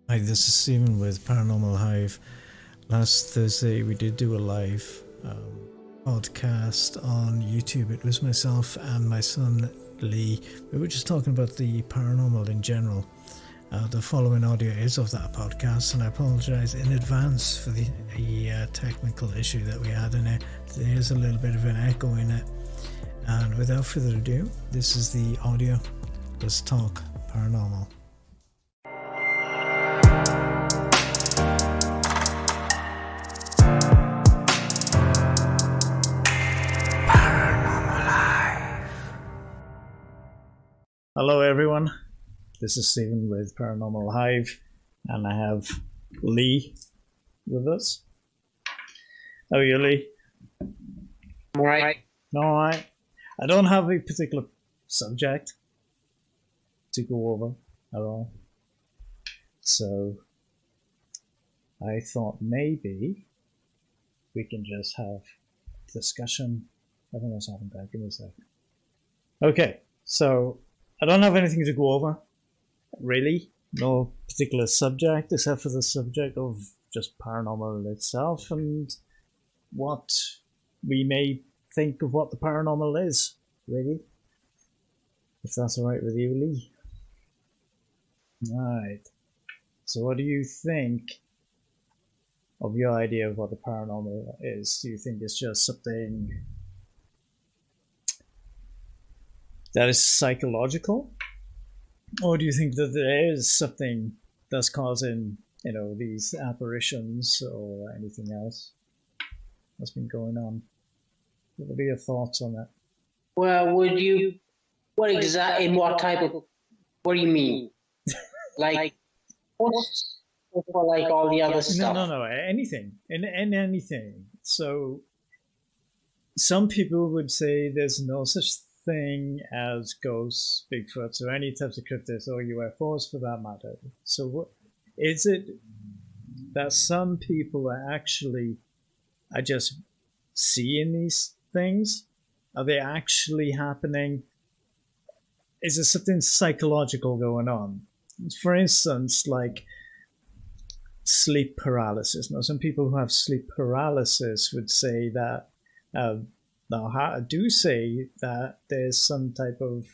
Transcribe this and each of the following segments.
Hi, this is Stephen with Paranormal Hive. Last Thursday, we did do a live podcast on YouTube. It was myself and my son Lee. We were just talking about the paranormal in general. The following audio is of that podcast, and I apologize in advance for the technical issue that we had in it. There's a little bit of an echo in it. And without further ado, this is the audio. Let's talk paranormal. Hello, everyone. This is Stephen with Paranormal Hive, and I have Lee with us. How are you, Lee? All right. All right. I don't have a particular subject to go over at all, so I thought maybe we can just have discussion. I think that's happened back in a sec. Okay, so I don't have anything to go over, really. No particular subject except for the subject of just paranormal itself and what we may think of what the paranormal is, really. If that's all right with you, Lee. Right. So what do you think of your idea of what the paranormal is? Do you think it's just something that is psychological? Or do you think that there is something that's causing, these apparitions or anything else that's been going on? What are your thoughts on that? Well, what what do you mean? Like, ghosts or like all the other No, stuff? no, no, anything. In anything. So some people would say there's no such thing as ghosts, Bigfoots, or any types of cryptids or UFOs for that matter. So what is it that some people are just seeing these things? Are they actually happening? Is there something psychological going on? For instance, like sleep paralysis. Now, some people who have sleep paralysis would say that, do say that there's some type of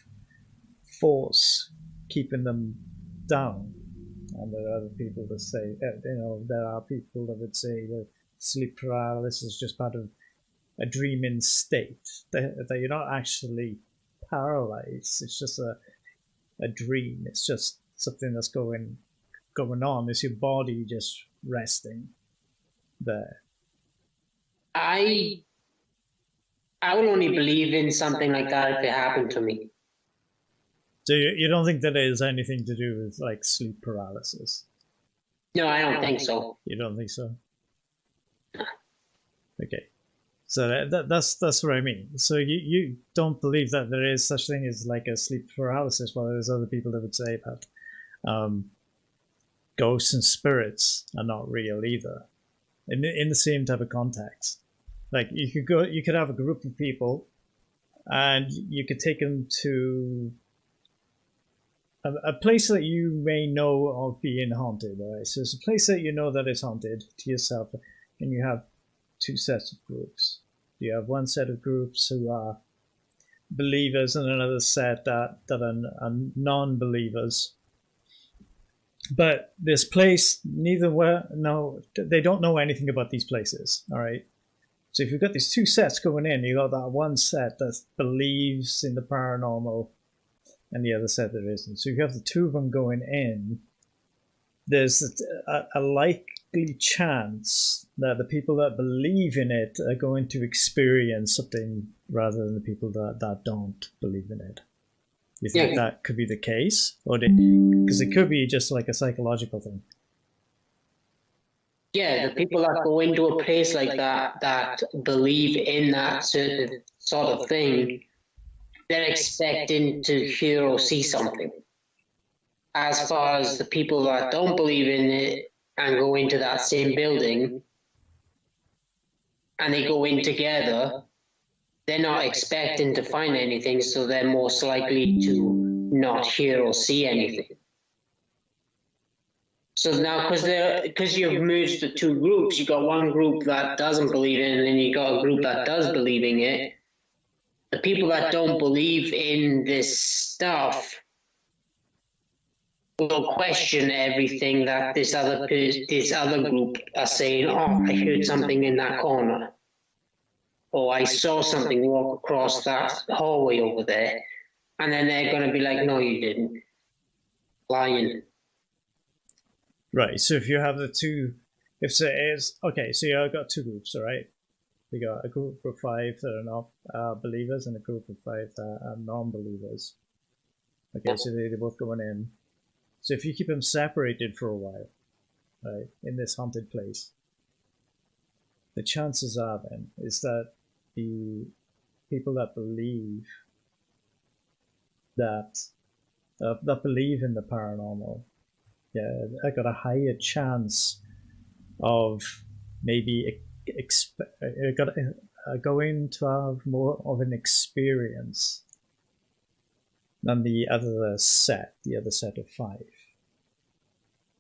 force keeping them down. And there are other people that say, there are people that would say that sleep paralysis is just part of a dreaming state, that you're not actually paralyzed. It's just a dream. It's just something that's going on. It's your body just resting there. I would only believe in something like that if it happened to me. So you don't think that it has anything to do with like sleep paralysis? No, I don't think so. You don't think so? Okay. So that's what I mean. So you don't believe that there is such thing as like a sleep paralysis, while there's other people that would say that ghosts and spirits are not real either, in the same type of context. Like you could have a group of people, and you could take them to a place that you may know of being haunted. Right? So it's a place that you know that is haunted to yourself, and you have two sets of groups. You have one set of groups who are believers and another set that are non-believers. But this place, they don't know anything about these places, all right? So if you've got these two sets going in, you've got that one set that believes in the paranormal and the other set that isn't. So if you have the two of them going in, there's a likely chance that the people that believe in it are going to experience something rather than the people that don't believe in it. You think that could be the case? Because it could be just like a psychological thing. Yeah, the people that go into a place like that believe in that certain sort of thing, they're expecting to hear or see something. As far as the people that don't believe in it and go into that same building and they go in together, they're not expecting to find anything, so they're most likely to not hear or see anything. So now, because you've merged the two groups, you got one group that doesn't believe in it, and then you got a group that does believe in it. The people that don't believe in this stuff will question everything that this other group are saying. Oh, I heard something in that corner, or I saw something walk across that hallway over there, and then they're going to be like, no, you didn't, lying. Right. So if you have the two, if there is okay, so you've got two groups, all right. You got a group of five that are not believers and a group of five that are non-believers. Okay, so they're both going in. So if you keep them separated for a while, right, in this haunted place, the chances are then is that the people that believe that believe in the paranormal, yeah, I got a higher chance of maybe going to have more of an experience than the other set of five,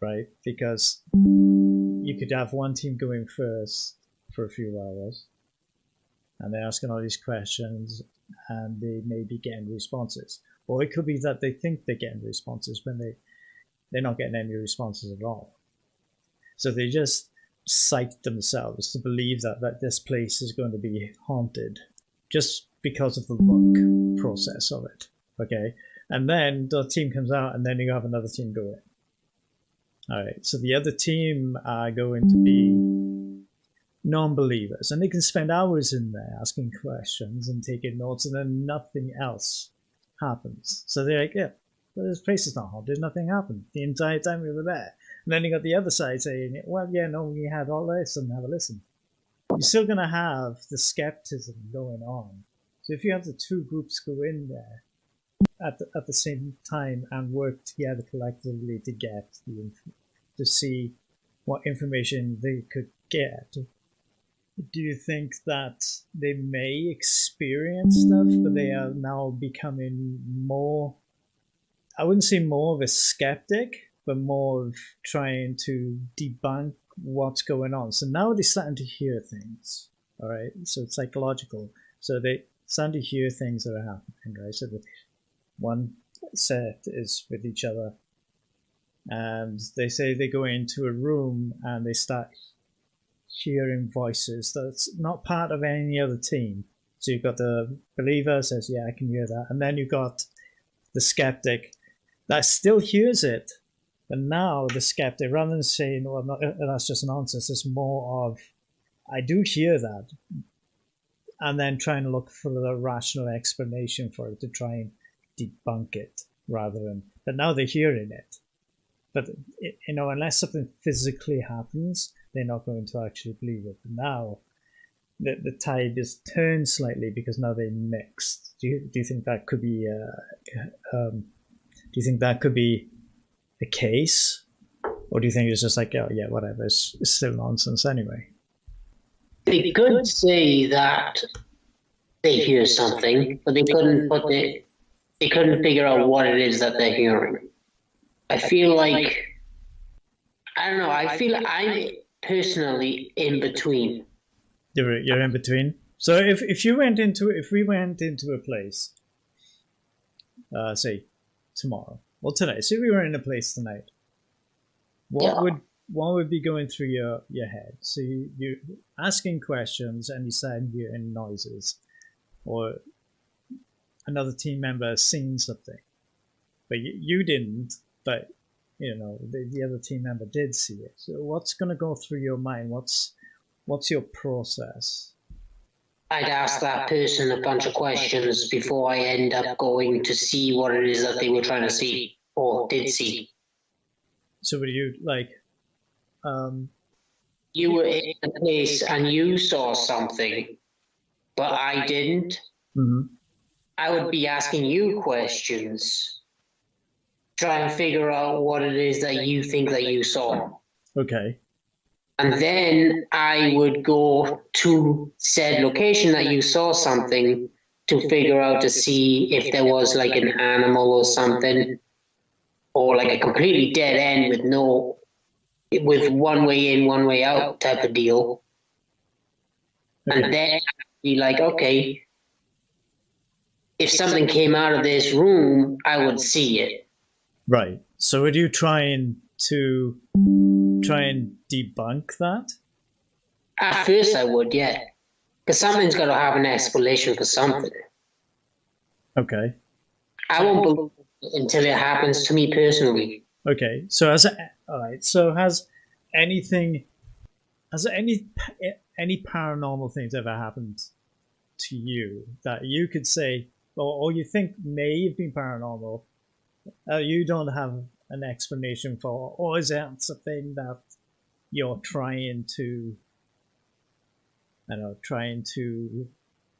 right? Because you could have one team going first for a few hours, and they're asking all these questions, and they may be getting responses, or it could be that they think they're getting responses when they're not getting any responses at all. So they just psych themselves to believe that this place is going to be haunted just because of the look process of it. Okay. And then the team comes out, and then you have another team go in. All right. So the other team are going to be non-believers, and they can spend hours in there asking questions and taking notes, and then nothing else happens. So they're like, yeah, well, this place is not haunted. Nothing happened the entire time we were there. And then you got the other side saying, well, yeah, no, we had all this, and have a listen. You're still going to have the skepticism going on. So if you have the two groups go in there at the same time and work together collectively to see what information they could get, do you think that they may experience stuff, but they are now becoming more, I wouldn't say more of a skeptic, but more of trying to debunk what's going on? So now they're starting to hear things, all right? So it's psychological. So they starting to hear things that are happening, right? So the one set is with each other, and they say they go into a room and they start hearing voices that's not part of any other team. So you've got the believer says, yeah, I can hear that. And then you've got the skeptic that still hears it. But now the skeptic, rather than saying, well, not, that's just nonsense, it's more of, I do hear that. And then trying to look for the rational explanation for it to try and debunk it rather than, but now they're hearing it. But, unless something physically happens, they're not going to actually believe it. But now the tide is turned slightly because now they mixed. Do you think that could be a case, or do you think it's just like, oh yeah, whatever, it's still nonsense anyway? They could say that they hear something, but they couldn't figure out what it is that they're hearing. I feel like, I don't know, I feel like I'm personally in between. You're in between. So if we went into a place, say tomorrow or tonight, say we were in a place tonight, what would be going through your head? So you're asking questions and you start hearing noises, or another team member seen something, but you didn't, but the other team member did see it. So what's going to go through your mind? What's your process? I'd ask that person a bunch of questions before I end up going to see what it is that they were trying to see or did see. So would you like, you were in a place and you saw something, but I didn't? Mm-hmm. I would be asking you questions, try and figure out what it is that you think that you saw. Okay. And then I would go to said location that you saw something to figure out to see if there was like an animal or something, or like a completely dead end with no with one way in, one way out type of deal. Okay. And then be like, okay, if something came out of this room, I would see it. Right. So would you try and debunk that? At first, I would, yeah, because something's got to have an explanation for something. Okay. I won't believe it until it happens to me personally. Okay. So all right. So anything has any paranormal things ever happened to you that you could say, or you think may have been paranormal, you don't have an explanation for, or is that something that you're trying to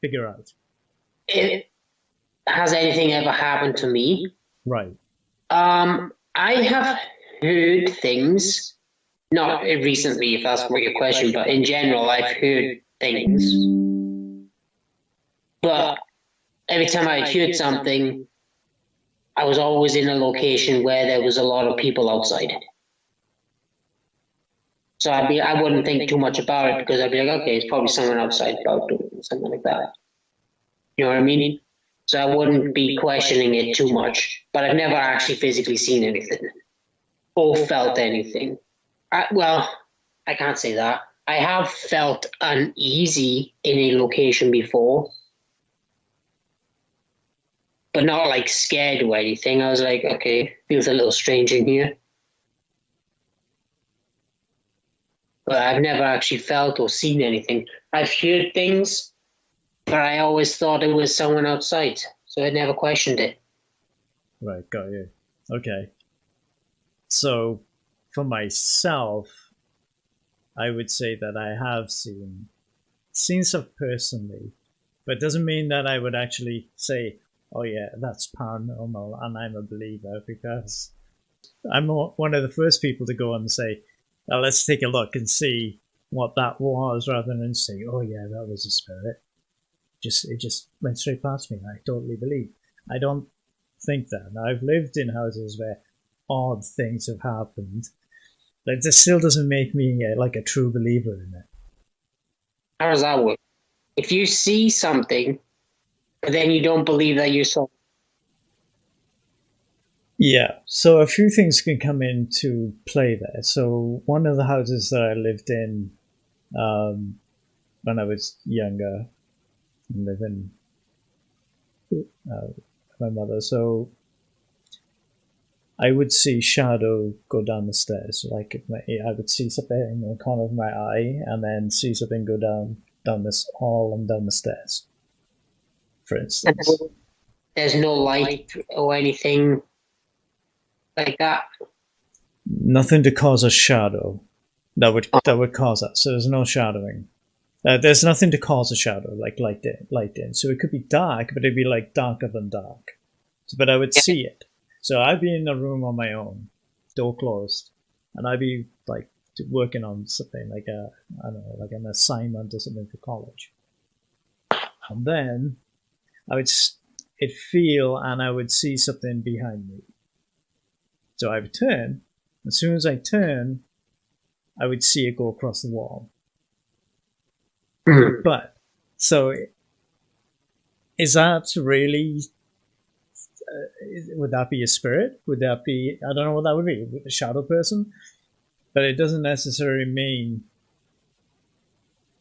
figure out? Has anything ever happened to me? Right. I have heard things, not recently, if that's what your question, but in general, I've heard things. But every time I heard something, I was always in a location where there was a lot of people outside. So I wouldn't think too much about it because I'd be like, okay, it's probably someone outside about doing something like that. You know what I mean? So I wouldn't be questioning it too much. But I've never actually physically seen anything or felt anything. I can't say that. I have felt uneasy in a location before, but not like scared or anything. I was like, okay, feels a little strange in here. But I've never actually felt or seen anything. I've heard things, but I always thought it was someone outside, so I never questioned it. Right. Got you. Okay. So for myself, I would say that I have seen stuff personally, but it doesn't mean that I would actually say, "Oh yeah, that's paranormal," and I'm a believer, because I'm one of the first people to go and say, "Let's take a look and see what that was," rather than say, "Oh yeah, that was a spirit." It just went straight past me. I totally believe. I don't think that. Now, I've lived in houses where odd things have happened. But this still doesn't make me like a true believer in it. How does that work? If you see something, but then you don't believe that you saw. Yeah, so a few things can come into play there. So one of the houses that I lived in when I was younger, living with my mother, so I would see shadow go down the stairs. Like I would see something in the corner of my eye, and then see something go down this hall and down the stairs, for instance. There's no light or anything like that. Nothing to cause a shadow that would cause that. So there's no shadowing. There's nothing to cause a shadow, like light in. So it could be dark, but it'd be like darker than dark. So, but I would see it. So I'd be in a room on my own, door closed, and I'd be like working on something like I don't know, like an assignment or something for college. And then I would it feel, and I would see something behind me. So I would turn. As soon as I turn, I would see it go across the wall. Mm. But so is that really? Would that be a spirit? Would that be? I don't know what that would be. A shadow person, but it doesn't necessarily mean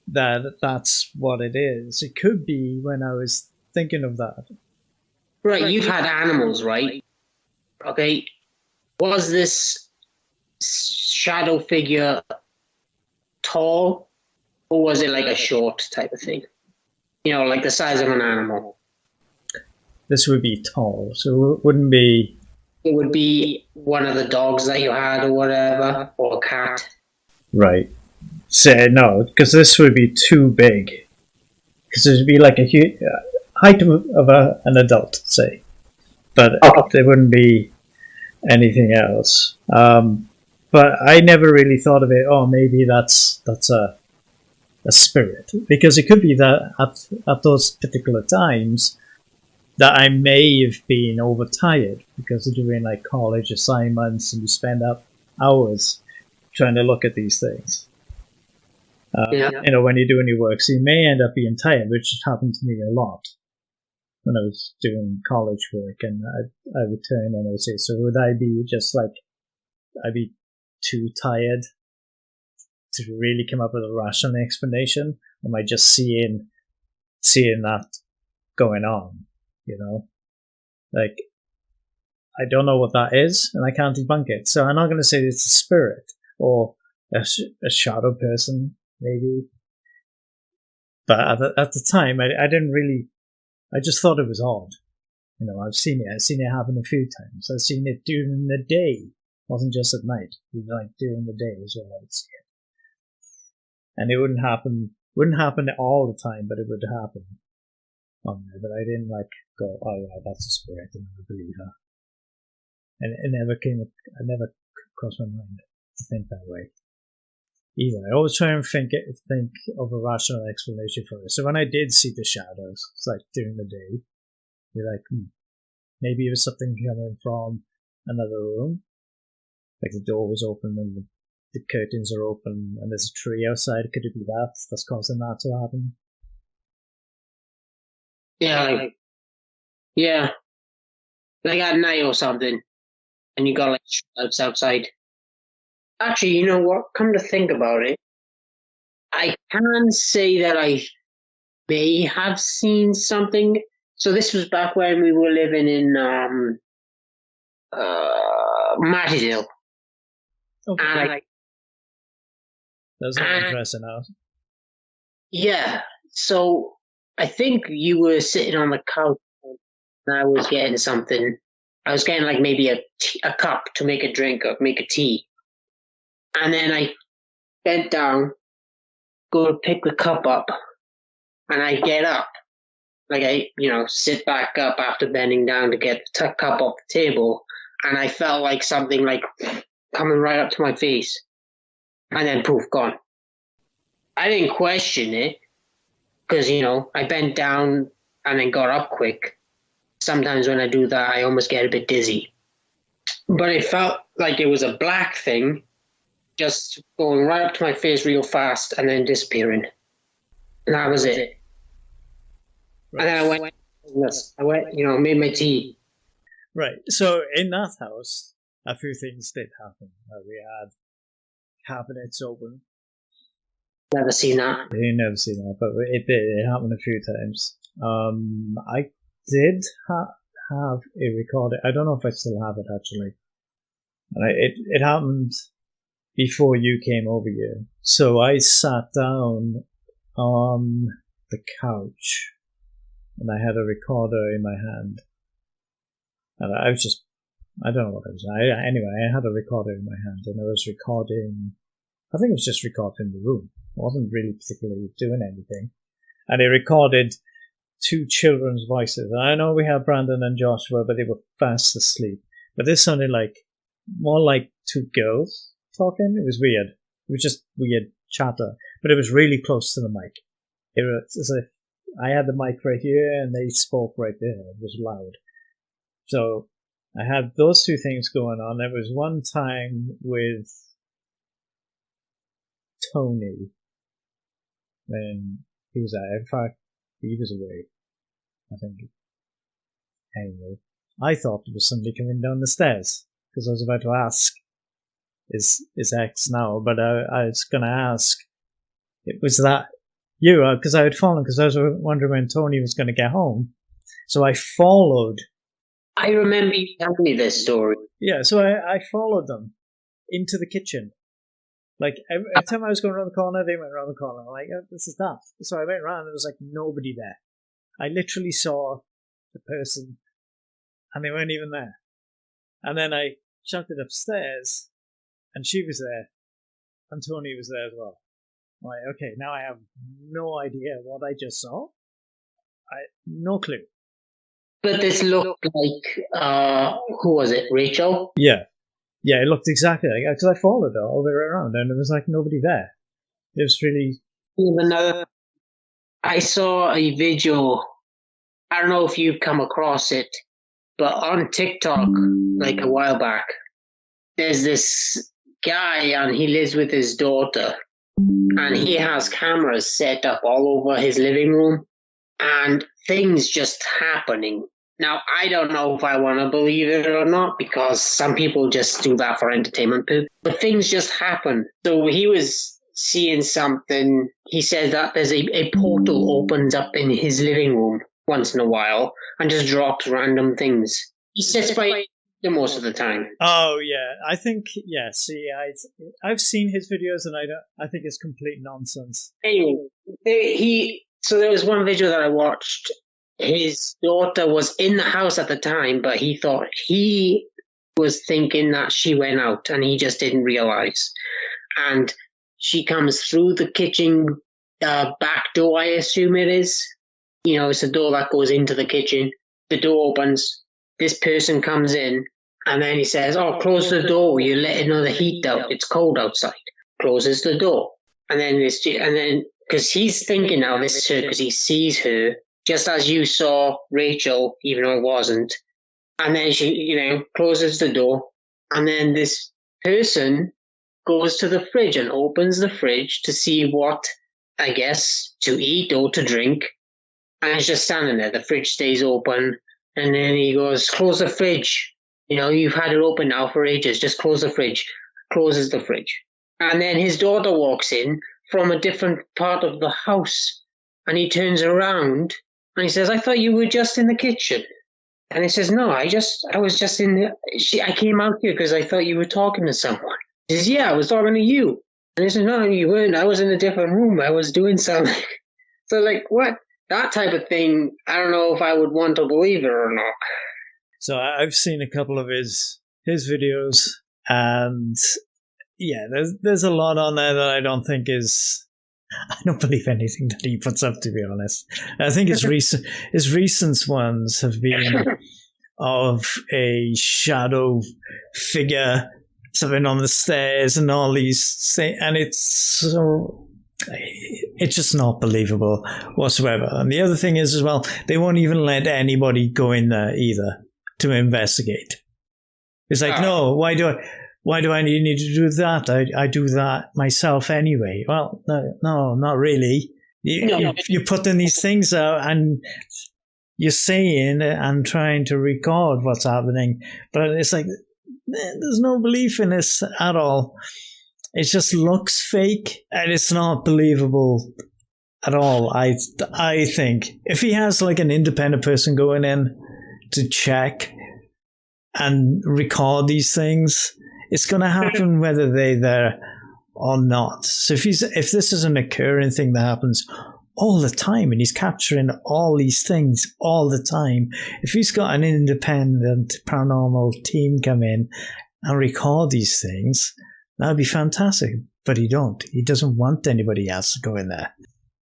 that that's what it is. It could be when I was thinking of that. Right, you've had animals, right? Okay. Was this shadow figure tall, or was it like a short type of thing? You know, like the size of an animal. This would be tall, so it wouldn't be. It would be one of the dogs that you had, or whatever, or a cat. Right. Say no, because this would be too big. Because it would be like a huge height of an adult, say, but there wouldn't be anything else. But I never really thought of it. Oh, maybe that's a spirit, because it could be that at those particular times that I may have been overtired because of doing like college assignments, and you spend up hours trying to look at these things. Yeah. When you're doing your work, so you may end up being tired, which happened to me a lot when I was doing college work, and I would turn and I would say, so would I be just like, I'd be too tired to really come up with a rational explanation? Am I just seeing that going on? Like, I don't know what that is, and I can't debunk it. So I'm not going to say it's a spirit or a shadow person, maybe. But at the time, I didn't really. I just thought it was odd. I've seen it. I've seen it happen a few times. I've seen it during the day. It wasn't just at night. It was like during the day as well. I would see it, and it wouldn't happen. Wouldn't happen all the time, but it would happen on there. But I didn't go, oh yeah, that's a spirit, and I believe her. And it never crossed my mind to think that way either. I always try and think of a rational explanation for it. So when I did see the shadows, it's like during the day, you're like, maybe it was something coming from another room. Like the door was open and the curtains are open and there's a tree outside. Could it be that's causing that to happen? Yeah, like at night or something, and you got like shadows outside. Actually, you know what? Come to think about it, I can say that I may have seen something. So this was back when we were living in Martydale. Okay. And that's an interesting house. Yeah. So I think you were sitting on the couch and I was getting something. I was getting like maybe a cup to make a drink or make a tea. And then I bent down, go to pick the cup up, and I get up. Like I, sit back up after bending down to get the cup off the table, and I felt like something like coming right up to my face, and then poof, gone. I didn't question it because I bent down and then got up quick. Sometimes when I do that, I almost get a bit dizzy. But it felt like it was a black thing just going right up to my face real fast and then disappearing. And that was it. Right. And then I went, made my tea. Right. So in that house, a few things did happen. We had cabinets open. Never seen that. You never seen that, but it happened a few times. I did have a recorder. I don't know if I still have it actually. It happened before you came over here. So I sat down on the couch and I had a recorder in my hand. And I was just, I don't know what I was. Anyway, I had a recorder in my hand and I was recording, I think it was just recording the room. I wasn't really particularly doing anything. And it recorded two children's voices. And I know we had Brandon and Joshua, but they were fast asleep. But this sounded more like two girls talking. It was weird. It was just weird chatter. But it was really close to the mic. It was as if I had the mic right here and they spoke right there. It was loud. So I had those two things going on. There was one time with Tony when he was there. In fact, he was away, I think. Anyway, I thought there was somebody coming down the stairs because I was about to ask his ex now, but I was going to ask, was that you? Because I had fallen because I was wondering when Tony was going to get home. So I followed. I remember you telling me this story. Yeah, so I followed them into the kitchen. Like, every time I was going around the corner, they went around the corner. I'm like, oh, this is that. So I went around and there was nobody there. I literally saw the person and they weren't even there. And then I chucked it upstairs and she was there and Tony was there as well. I'm like, okay, now I have no idea what I just saw. No clue. But this looked like, who was it, Rachel? Yeah, it looked exactly like, because I followed her all the way around and there was nobody there. It was really... I saw a video, I don't know if you've come across it, but on TikTok, a while back, there's this guy and he lives with his daughter, and he has cameras set up all over his living room, and things just happening. Now, I don't know if I want to believe it or not, because some people just do that for entertainment, but things just happen. So he was seeing something. He said that there's a portal opens up in his living room once in a while and just drops random things. He sits by it most of the time. Oh yeah, I think yeah. See, I've seen his videos, and I think it's complete nonsense. Anyway, so there was one video that I watched. His daughter was in the house at the time, but he was thinking that she went out, and he just didn't realize. And she comes through the kitchen back door, I assume it is. It's a door that goes into the kitchen. The door opens. This person comes in, and then he says, "Oh, close the door. You're letting all the heat out. It's cold outside." Closes the door, and then because he's thinking now this is her, because he sees her just as you saw Rachel, even though it wasn't. And then she, closes the door, and then this person goes to the fridge and opens the fridge to see what, I guess, to eat or to drink. And it's just standing there. The fridge stays open. And then he goes, "Close the fridge. You've had it open now for ages. Just close the fridge." Closes the fridge. And then his daughter walks in from a different part of the house. And he turns around and he says, "I thought you were just in the kitchen." And he says, "No, I was just in the... I came out here because I thought you were talking to someone." He says, "Yeah, I was talking to you." And he says, "No, you weren't. I was in a different room. I was doing something." So, what? That type of thing, I don't know if I would want to believe it or not. So I've seen a couple of his videos, and yeah, there's a lot on there that I don't think is... I don't believe anything that he puts up, to be honest. I think his recent ones have been of a shadow figure something on the stairs and all these things, and it's just not believable whatsoever. And the other thing is as well, they won't even let anybody go in there either to investigate. It's like, no, why do I need to do that? I do that myself anyway. Well, no, not really. You're putting these things out and you're saying and trying to record what's happening, but it's like, there's no belief in this at all. It just looks fake and it's not believable at all. I think if he has like an independent person going in to check and record these things, it's going to happen whether they're there or not. So if this is an occurring thing that happens all the time and he's capturing all these things all the time, if he's got an independent paranormal team come in and record these things, that'd be fantastic. But he doesn't want anybody else to go in there.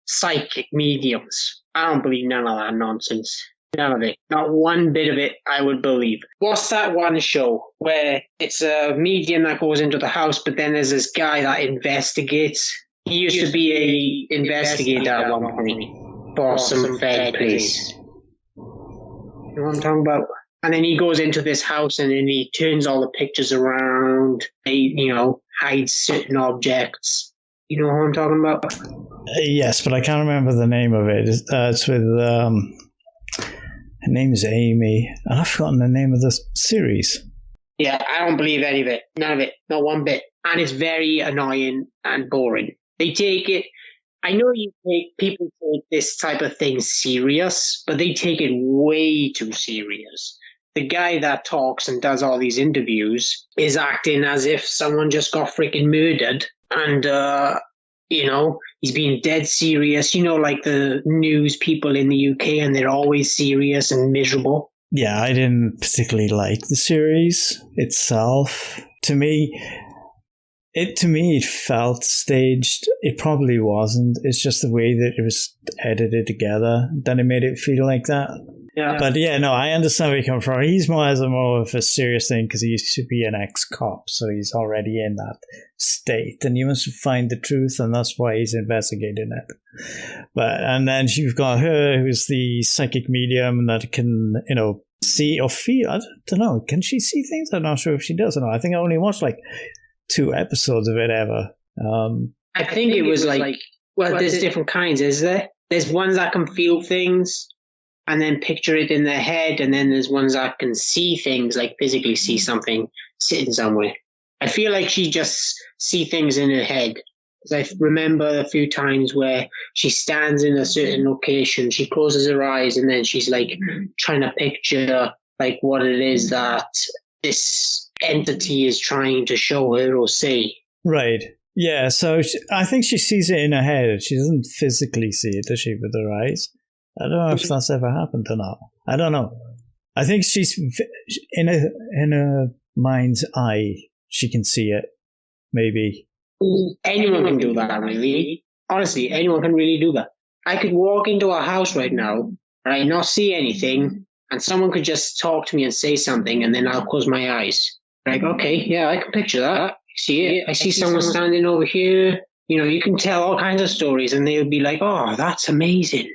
Psychic mediums. I don't believe none of that nonsense. None of it. Not one bit of it I would believe. What's that one show where it's a medium that goes into the house, but then there's this guy that investigates? He used to be a investigator at one point for some fair place. You know what I'm talking about? And then he goes into this house and then he turns all the pictures around. He, hides certain objects. You know what I'm talking about? Yes, but I can't remember the name of it. It's with... her name is Amy, and I've forgotten the name of the series. Yeah, I don't believe any of it. None of it. Not one bit. And it's very annoying and boring. They take it... I know people take this type of thing serious, but they take it way too serious. The guy that talks and does all these interviews is acting as if someone just got freaking murdered. And, he's being dead serious. Like the news people in the UK, and they're always serious and miserable. Yeah, I didn't particularly like the series itself. To me, it felt staged. It probably wasn't. It's just the way that it was edited together that it made it feel like that. Yeah. But yeah, no, I understand where you come from. He's more of a serious thing because he used to be an ex-cop, so he's already in that state, and he wants to find the truth, and that's why he's investigating it. And then you've got her, who's the psychic medium that can, see or feel. I don't know. Can she see things? I'm not sure if she does or not. I think I only watched two episodes of it ever. I think it was like, well, there's different kinds, is there? There's ones that can feel things and then picture it in their head, and then there's ones that can see things, like physically see something sitting somewhere. I feel like she just see things in her head. I remember a few times where she stands in a certain location, she closes her eyes, and then she's like trying to picture like what it is that this entity is trying to show her or say. Right. Yeah, so I think she sees it in her head. She doesn't physically see it, does she, with her eyes? I don't know if that's ever happened or not. I don't know. I think she's in her mind's eye. She can see it, maybe. Anyone can do that, really. Honestly, anyone can really do that. I could walk into a house right now, right, not see anything, and someone could just talk to me and say something, and then I'll close my eyes. Like, okay, yeah, I can picture that. I see it. I see someone standing over here. You know, you can tell all kinds of stories, and they would be like, oh, that's amazing.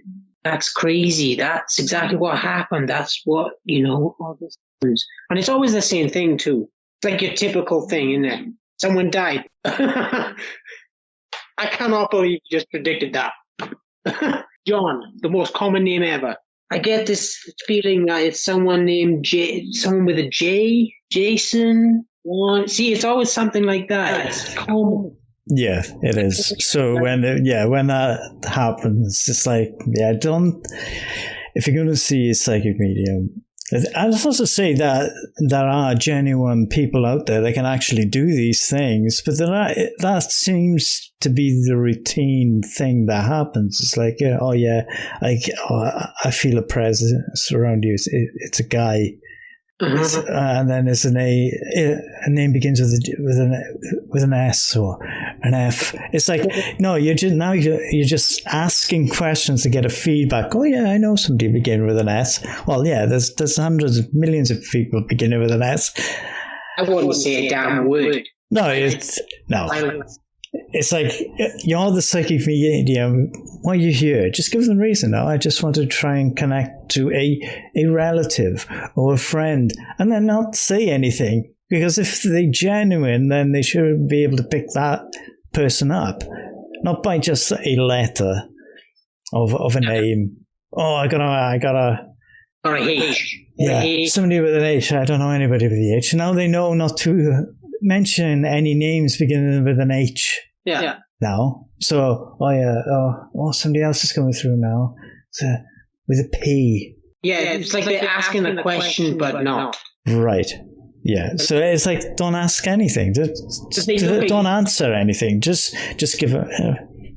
That's crazy. That's exactly what happened. That's what, you know, all this. And it's always the same thing, too. It's like your typical thing, isn't it? Someone died. I cannot believe you just predicted that. John, the most common name ever. I get this feeling that it's someone named someone with a J, Jason. See, it's always something like that. It's common. Yeah, it is. So when that happens, it's like, yeah, if you're going to see a psychic medium, I'd also say that there are genuine people out there that can actually do these things, but that seems to be the routine thing that happens. It's like, I feel a presence around you. It's a guy. And then there's a name begins with an S or an F. It's like, no, you're just asking questions to get a feedback. Oh yeah, I know somebody beginning with an S. Well, yeah, there's hundreds of millions of people beginning with an S. I wouldn't say a damn word. No, it's like, you're the psychic medium. Why are you here? Just give them a reason. No, I just want to try and connect to a relative or a friend, and then not say anything. Because if they're genuine, then they should be able to pick that person up, not by just a letter of a name. Oh, I gotta. Or a H. Yeah, somebody with an H. I don't know anybody with the H. Now they know not to mention any names beginning with an H. Yeah. Now. So, somebody else is coming through now. So, with a P. Yeah, it's like they're asking a question, but not. Right. Yeah. So it's like, don't ask anything. Just don't answer anything. Just give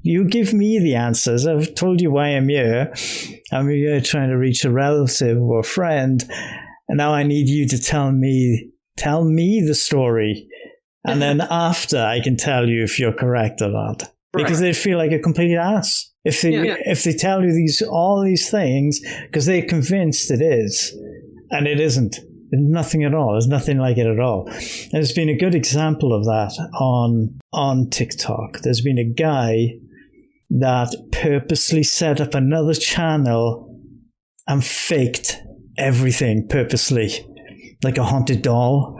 you give me the answers. I've told you why I'm here. I'm here trying to reach a relative or a friend, and now I need you to tell me the story. And then after, I can tell you if you're correct or not. Because they feel like a complete ass if they tell you all these things because they're convinced it is, and it isn't. Nothing at all. There's nothing like it at all. There's been a good example of that on TikTok. There's been a guy that purposely set up another channel and faked everything purposely, like a haunted doll.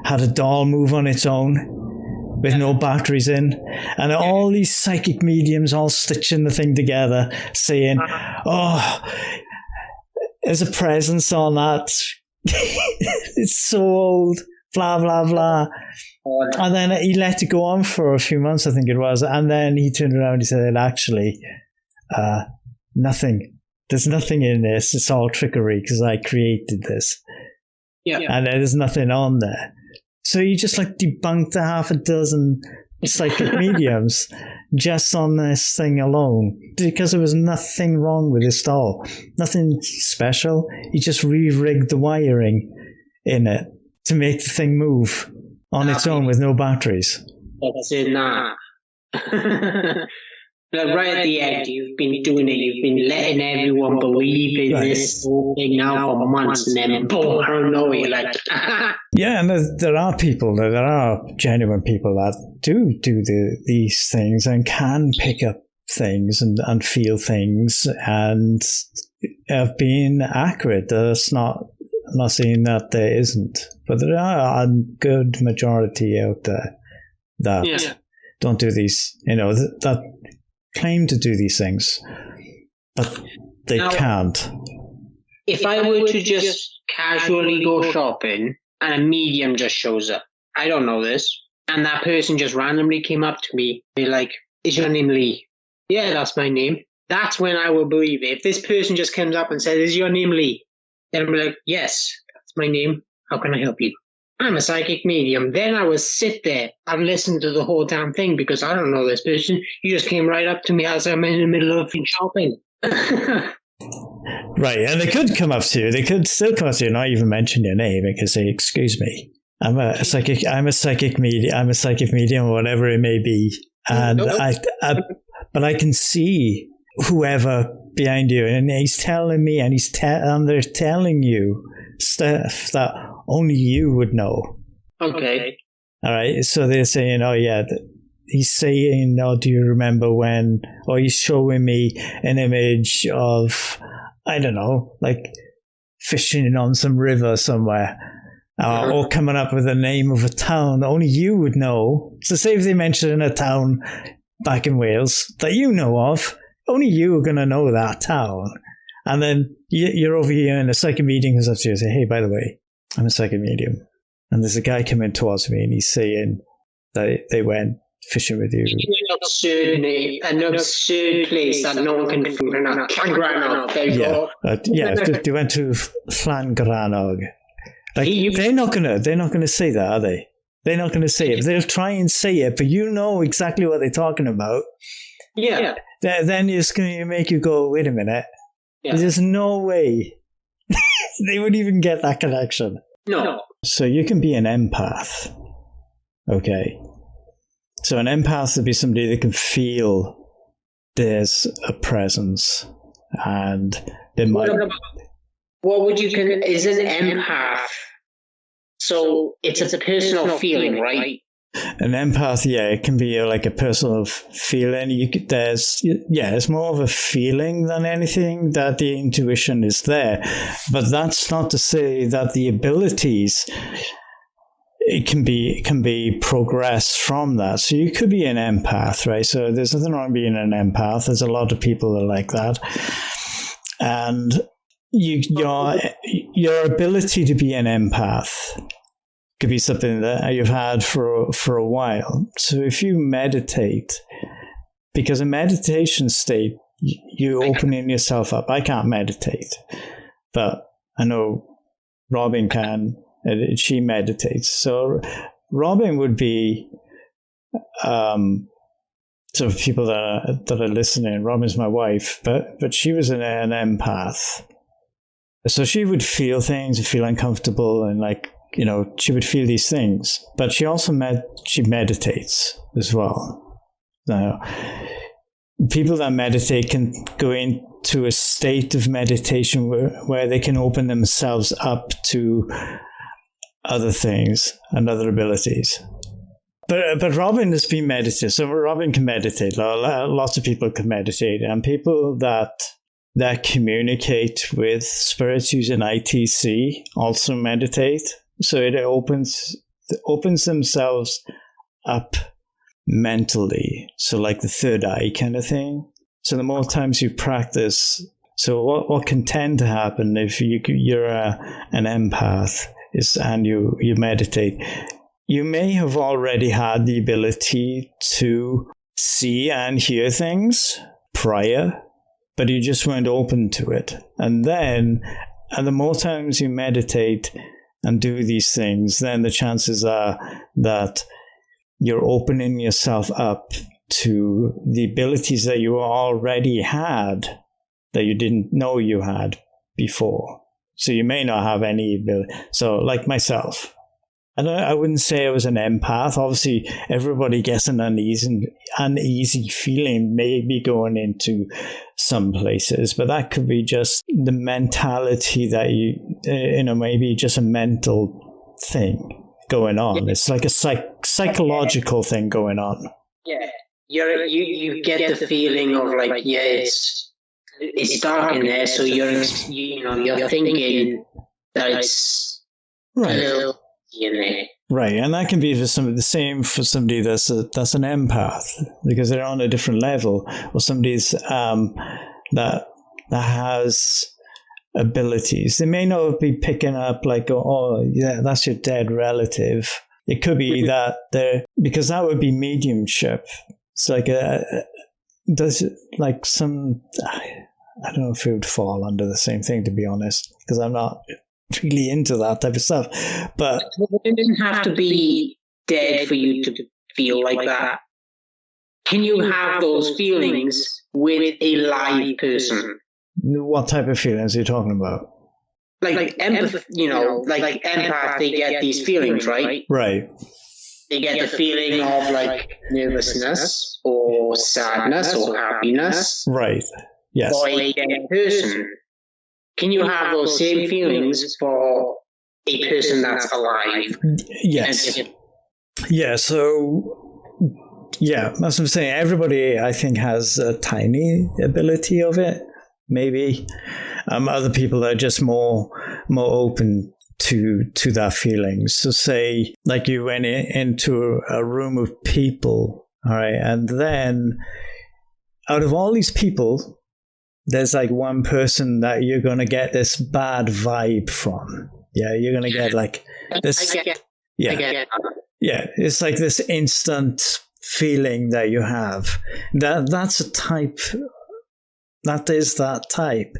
Had a doll move on its own with no batteries in, and all these psychic mediums all stitching the thing together, saying, "Oh, there's a presence on that. It's so old, blah blah blah." And then he let it go on for a few months, I think it was, and then he turned around and he said, "Actually, nothing. There's nothing in this. It's all trickery because I created this." Yeah. And there's nothing on there. So you just like debunked a half a dozen psychic mediums just on this thing alone because there was nothing wrong with this doll. Nothing special. You just re-rigged the wiring in it to make the thing move on its own with no batteries. That's it, nah. Like right at the end, you've been doing it. You've been letting everyone believe in this whole thing now for months, and then boom, I don't know. You're like, yeah, and there are genuine people that do these things and can pick up things and feel things and have been accurate. I'm not saying that there isn't, but there are a good majority out there that don't do these, that claim to do these things, but they can't. If I were to just casually go shopping and a medium just shows up, I don't know this, and that person just randomly came up to me, be like, "Is your name Lee?" "Yeah, that's my name." That's when I will believe it. If this person just comes up and says, "Is your name Lee?" then I'll be like, "Yes, that's my name. How can I help you?" "I'm a psychic medium." Then I will sit there and listen to the whole damn thing because I don't know this person. You just came right up to me as I'm in the middle of shopping. Right, and they could come up to you. They could still come up to you, not even mention your name, because say, "Excuse me, I'm a psychic medium, or whatever it may be, and but I can see whoever behind you, and he's telling me, and and they're telling you stuff that only you would know." Okay. All right, so they're saying, "Oh yeah." He's saying, "Oh, do you remember when?" Or he's showing me an image of, I don't know, like fishing on some river somewhere, or coming up with the name of a town that only you would know. So, say if they mention a town back in Wales that you know of, only you are going to know that town. And then you're over here in a psychic medium comes up to you and say, "Hey, by the way, I'm a psychic medium." And there's a guy coming towards me and he's saying that they went fishing with you. An absurd place that no one can pronounce. Llangrannog. There you go. They went to Llangrannog. Like they're not gonna say that, are they? They're not gonna say it. They'll try and say it, but you know exactly what they're talking about. Yeah. Then it's gonna make you go, "Wait a minute." Yeah. There's no way they would even get that connection. No. So you can be an empath. Okay. So an empath would be somebody that can feel there's a presence, and they might. What would you consider is an empath? So it's a personal feeling, right? An empath, it can be like a personal feeling. It's more of a feeling than anything, that the intuition is there, but that's not to say that the abilities. It can be progressed from that. So you could be an empath, right? So there's nothing wrong being an empath. There's a lot of people that are like that. And your ability to be an empath could be something that you've had for a while. So if you meditate, because in meditation state, you're opening yourself up. I can't meditate, but I know Robin can. She meditates. So Robin would be, so people that are listening, Robin's my wife, but she was an empath. So she would feel things and feel uncomfortable, and she would feel these things. But she also she meditates as well. Now, people that meditate can go into a state of meditation where they can open themselves up to other things and other abilities. But Robin has been meditative, so Robin can meditate. Lots of people can meditate, and people that communicate with spirits using ITC also meditate. So it opens themselves up mentally. So like the third eye kind of thing. So the more times you practice, so what can tend to happen if you're an empath and you meditate, you may have already had the ability to see and hear things prior, but you just weren't open to it. And the more times you meditate and do these things, then the chances are that you're opening yourself up to the abilities that you already had that you didn't know you had before. So you may not have any ability. So like myself, I wouldn't say I was an empath. Obviously, everybody gets an uneasy feeling maybe going into some places, but that could be just the mentality that maybe just a mental thing going on. It's like a psychological thing going on. Yeah, you get the feeling of like, it's dark in there, so you're thinking that it's right. in there. Right, and that can be for the same for somebody that's an empath because they're on a different level, or somebody's that has abilities. They may not be picking up like, oh yeah, that's your dead relative. It could be that they're, because that would be mediumship. It's like does it like some, I don't know if it would fall under the same thing, to be honest, because I'm not really into that type of stuff. But it doesn't have to be dead for you to feel like that. Can you have those feelings with a live person? What type of feelings are you talking about? Like empath, like empath, they get these feelings, right? Right. They get the feeling of like nervousness or sadness or happiness. Right. Yes. Or a dead person. Can you have those same feelings for a person that's alive? Yes. Yeah. So, yeah, as I'm saying, everybody I think has a tiny ability of it. Maybe other people are just more open to that feeling. So, say like you went into a room of people, all right, and then out of all these people, there's like one person that you're going to get this bad vibe from. Yeah, you're going to get like this. Yeah, it's like this instant feeling that you have. That's a type. That is that type.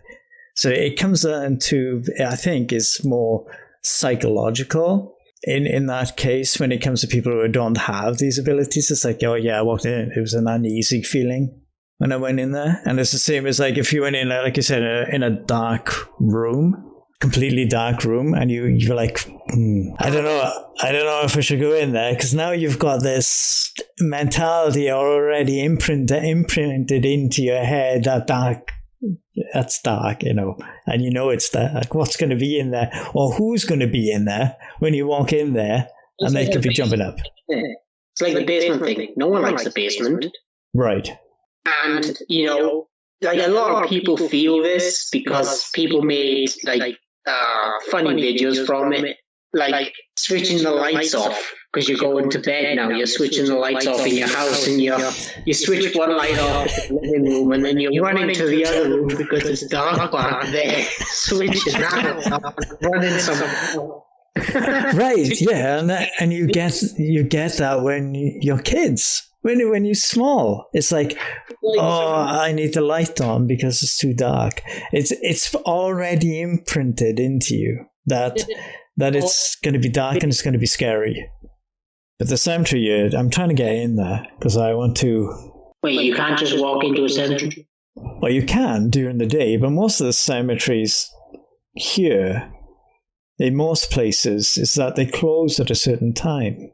So it comes down to, I think, it's more psychological. In that case, when it comes to people who don't have these abilities, it's like, oh yeah, I walked in, it was an uneasy feeling when I went in there. And it's the same as like if you went in, like you said, in a dark room, completely dark room, and you're like, I don't know if I should go in there, because now you've got this mentality already imprinted into your head that's dark, and it's dark. What's going to be in there, or who's going to be in there when you walk in there, and they could be jumping up. It's like the basement thing. No one likes the basement, right? And like a lot of people feel this because people made like funny videos from it, like switching the lights off because you're going to bed now. You're switching the lights off in your house, and you switch one light off in the living room, and then you're running to the other room because it's dark back there. Switching that off, running some. Right, yeah, and you get that when you're kids. When you're small, it's like, oh, I need the light on because it's too dark. It's already imprinted into you that it's going to be dark and it's going to be scary. But the cemetery, I'm trying to get in there because I want to. Wait, you can't just walk into a cemetery? Well, you can during the day, but most of the cemeteries here, in most places, is that they close at a certain time.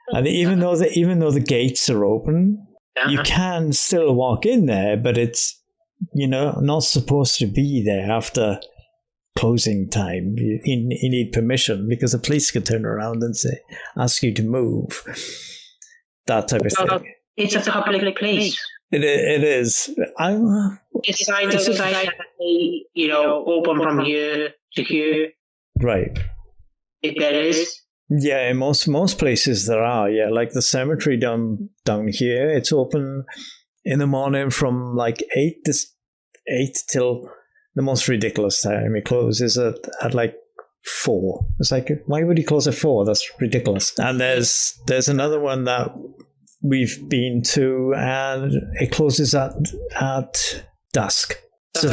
And even though the gates are open, you can still walk in there, but it's not supposed to be there after closing time. You need permission because the police can turn around and ask you to move. That type of thing. It's a public place. It is. It's signed outside, open from here to here. Right. There is. Yeah, in most places there are. Yeah, like the cemetery down here, it's open in the morning from like 8 till the most ridiculous time. It closes at like 4. It's like, why would he close at 4? That's ridiculous. And there's another one that we've been to, and it closes at dusk. So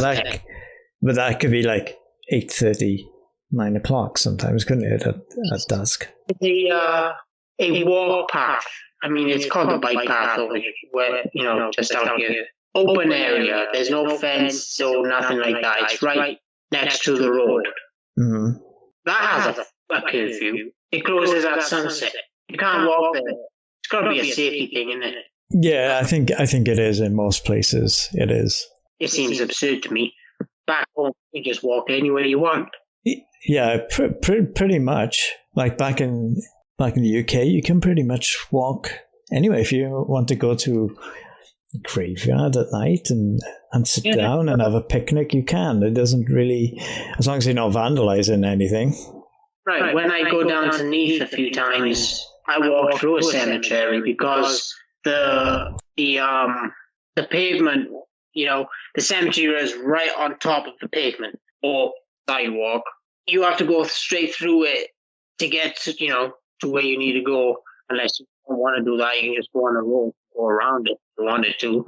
but that could be like 8:30. 9 o'clock sometimes, couldn't it, at dusk? A walk path. I mean, it's called a bike path over here, where, just out here. Open area. There's no fence or nothing like that. It's right next to the road. Mm-hmm. That has a curfew. It closes at sunset. You can't walk there. It's got to be a safety thing, isn't it? Yeah, I think it is in most places. It is. It seems absurd to me. Back home, you just walk anywhere you want. Yeah, pretty much. Like back in the UK, you can pretty much walk anyway. If you want to go to a graveyard at night and sit down and have a picnic, you can. It doesn't really, as long as you're not vandalizing anything. Right. When I go down to Neath a few times, I walk through a cemetery because the pavement, the cemetery is right on top of the pavement or sidewalk. You have to go straight through it to get to where you need to go. Unless you don't want to do that, you can just go on a road, go around it if you wanted to.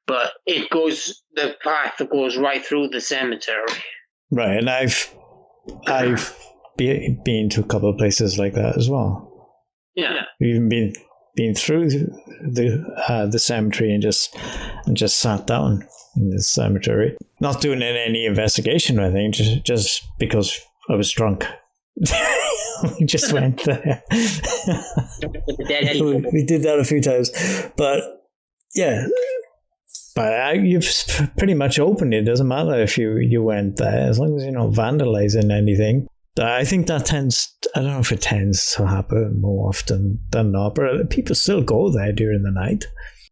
But the path goes right through the cemetery. Right, and I've been to a couple of places like that as well. Yeah, We've been through the cemetery and just sat down in the cemetery, not doing any investigation or anything, just because I was drunk. We just went there. We did that a few times, but yeah. But you've pretty much opened it. It doesn't matter if you went there, as long as you're not vandalizing anything. I think that I don't know if it tends to happen more often than not, but people still go there during the night.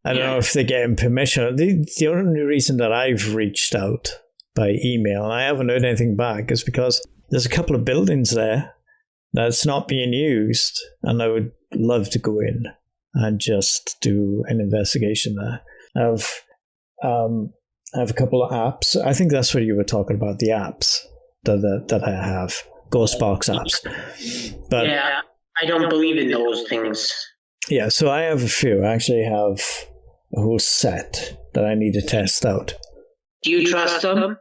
I don't know if they're getting permission. The only reason that I've reached out by email and I haven't heard anything back is because there's a couple of buildings there that's not being used, and I would love to go in and just do an investigation there. I have a couple of apps. I think that's what you were talking about, the apps that I have, Ghostbox apps. But yeah, I don't believe in those things. Yeah, so I have a few. I actually have a whole set that I need to test out. Do you trust them?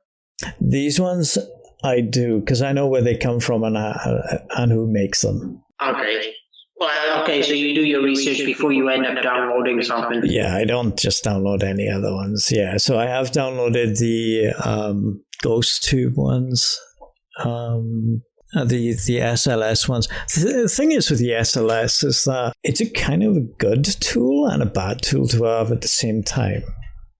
These ones I do, because I know where they come from and who makes them. Okay. Well, okay, so you do your research before you end up downloading something. Yeah, I don't just download any other ones. Yeah, so I have downloaded the Ghost Tube ones, the SLS ones. The thing is with the SLS is that it's a kind of a good tool and a bad tool to have at the same time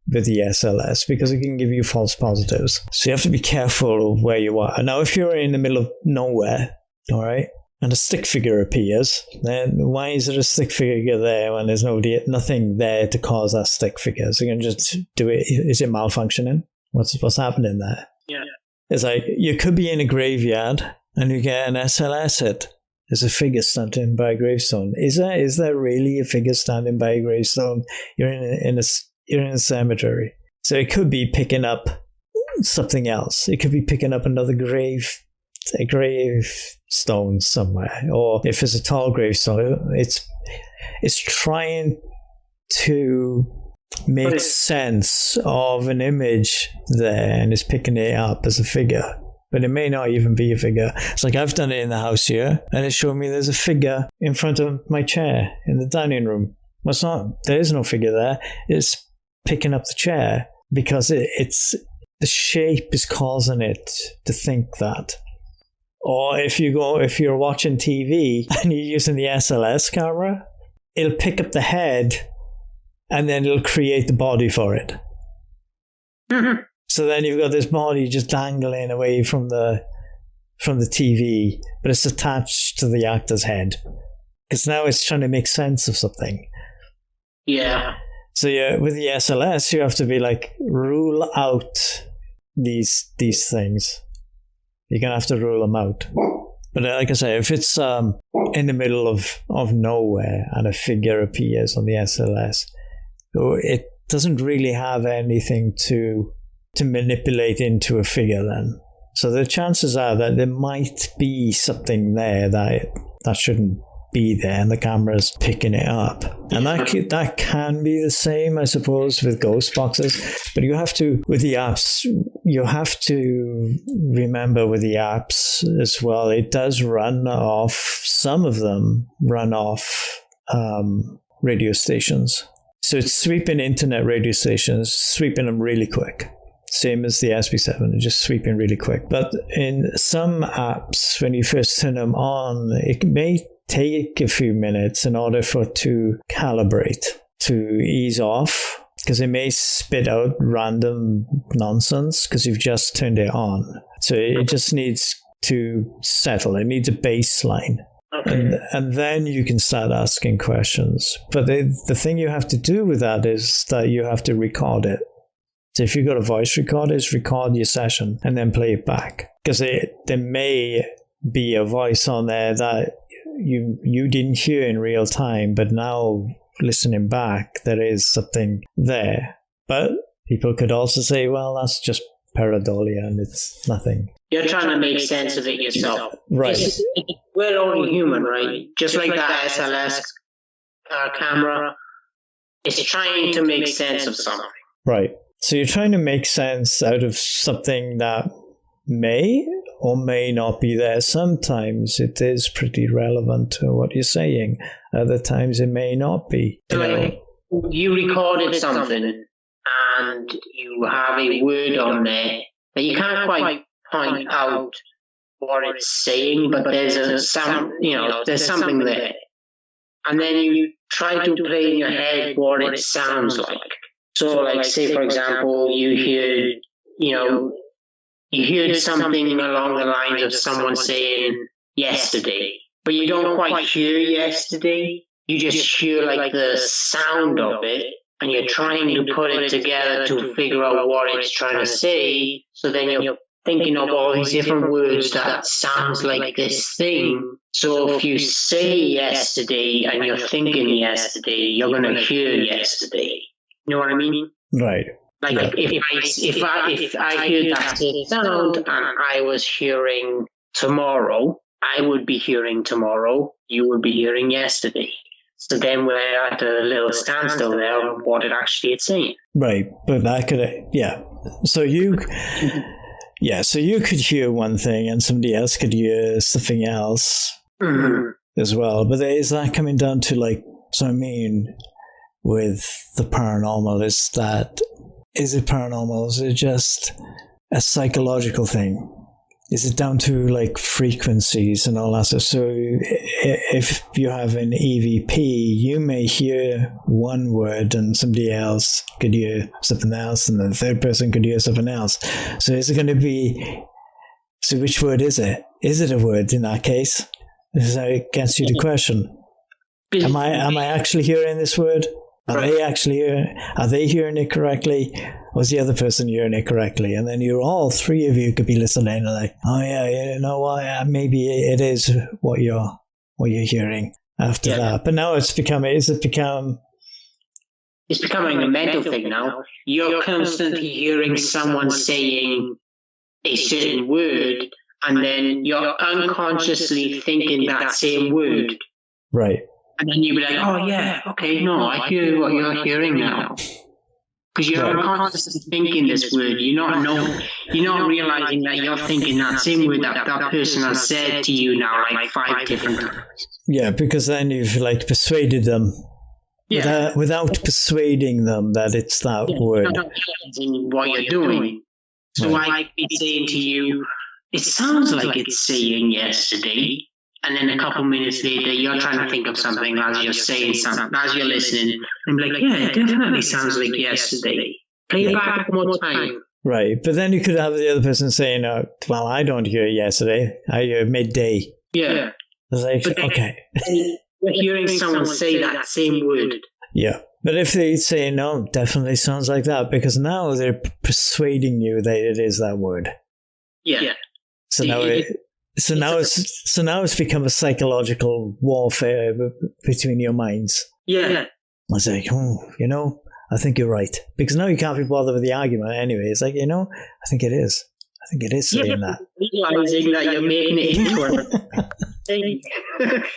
with the SLS, because it can give you false positives. So you have to be careful where you are. Now, if you're in the middle of nowhere, all right, and a stick figure appears, then why is there a stick figure there when there's nothing there to cause that stick figure? So you can just do it. Is it malfunctioning? What's happening there? Yeah. It's like you could be in a graveyard and you get an SLS hit. There's a figure standing by a gravestone. Is there really a figure standing by a gravestone? You're in a cemetery. So it could be picking up something else. It could be picking up another a gravestone somewhere, or if it's a tall gravestone, it's trying to make sense of an image there, and it's picking it up as a figure, but it may not even be a figure. It's like I've done it in the house here, and it's showing me there's a figure in front of my chair in the dining room. Well, there is no figure there. It's picking up the chair because it's the shape is causing it to think that. Or if you're watching TV and you're using the SLS camera, it'll pick up the head and then it'll create the body for it. Mm-hmm. So then you've got this body just dangling away from the TV, but it's attached to the actor's head. Because now it's trying to make sense of something. Yeah. So with the SLS, you have to be like, rule out these things. You're going to have to rule them out. But like I say, if it's in the middle of nowhere and a figure appears on the SLS, it doesn't really have anything to manipulate into a figure then. So the chances are that there might be something there that shouldn't be there, and the camera's picking it up. And that can be the same, I suppose, with ghost boxes. But you have to, with the apps, you have to remember with the apps as well, it does run off, some of them run off radio stations. So it's sweeping internet radio stations, sweeping them really quick. Same as the SB7, just sweeping really quick. But in some apps, when you first turn them on, it may take a few minutes in order for it to calibrate, to ease off, because it may spit out random nonsense because you've just turned it on. So it just needs to settle. It needs a baseline. Okay. And then you can start asking questions. But the thing you have to do with that is that you have to record it. So if you've got a voice recorder, record your session and then play it back. Because there may be a voice on there that you didn't hear in real time, but now listening back, there is something there. But people could also say, well, that's just pareidolia and it's nothing. You're trying to make sense of it yourself. Right. We're only human, right? Just like that SLS camera, it's trying to make sense of something. Right. So you're trying to make sense out of something that may or may not be there. Sometimes it is pretty relevant to what you're saying. Other times it may not be. So like you recorded something and you have a word on there that you can't quite point out what it's saying, but there's there's something there. And then you try to play in your head what it sounds like. So like say for example you heard something along the lines of someone saying yesterday, but you don't quite hear yesterday. You just hear like the sound of it, and you're trying to put it together to figure out what it's trying to say. So then you're thinking of all these different words that sounds like this thing. So if you say yesterday and you're thinking yesterday, you're going to hear yesterday. You know what I mean? Right. Like if I heard that same sound and I was hearing tomorrow, I would be hearing tomorrow. You would be hearing yesterday. So then we're at a little standstill there of what it actually is saying. Right, but that could, yeah. So you could hear one thing and somebody else could hear something else as well. But is that coming down to like, so I mean, with the paranormal, is it paranormal? Is it just a psychological thing? Is it down to like frequencies and all that stuff? So if you have an EVP, you may hear one word and somebody else could hear something else and the third person could hear something else. So is it going to be, so which word is it? Is it a word in that case? Does that answer the question? Am I actually hearing this word? Are they hearing it correctly? Or is the other person hearing it correctly? And then all three of you could be listening and like, oh yeah, you know what? Maybe it is what you're hearing after that. But now it's becoming a mental thing now. You're constantly hearing someone saying a certain word, and then you're unconsciously thinking that same word. Right. And then you'd be like, oh yeah, okay, no, I hear what you're hearing now. Because you're constantly thinking this word. You're not realizing that you're thinking that same word that person has said to you now like 5 different times. Yeah, because then you've like persuaded them. Yeah. Without persuading them that it's that word. You're not realizing what you're doing. So I might be saying to you, it sounds like it's saying yesterday. And then a couple minutes later, you're trying to think of something as you're saying something, as you're listening. And be like, yeah, it definitely sounds like yesterday. Play it back one more time. Right. But then you could have the other person saying, well, I don't hear yesterday. I hear midday. Yeah. It's like, okay. We're hearing someone say that same word. Yeah. But if they say, no, definitely sounds like that, because now they're persuading you that it is that word. Yeah. So now it's become a psychological warfare between your minds. Yeah. It's like, I think you're right. Because now you can't be bothered with the argument anyway. It's like, I think it is. I think it is saying that. Realizing that you're making it into a thing.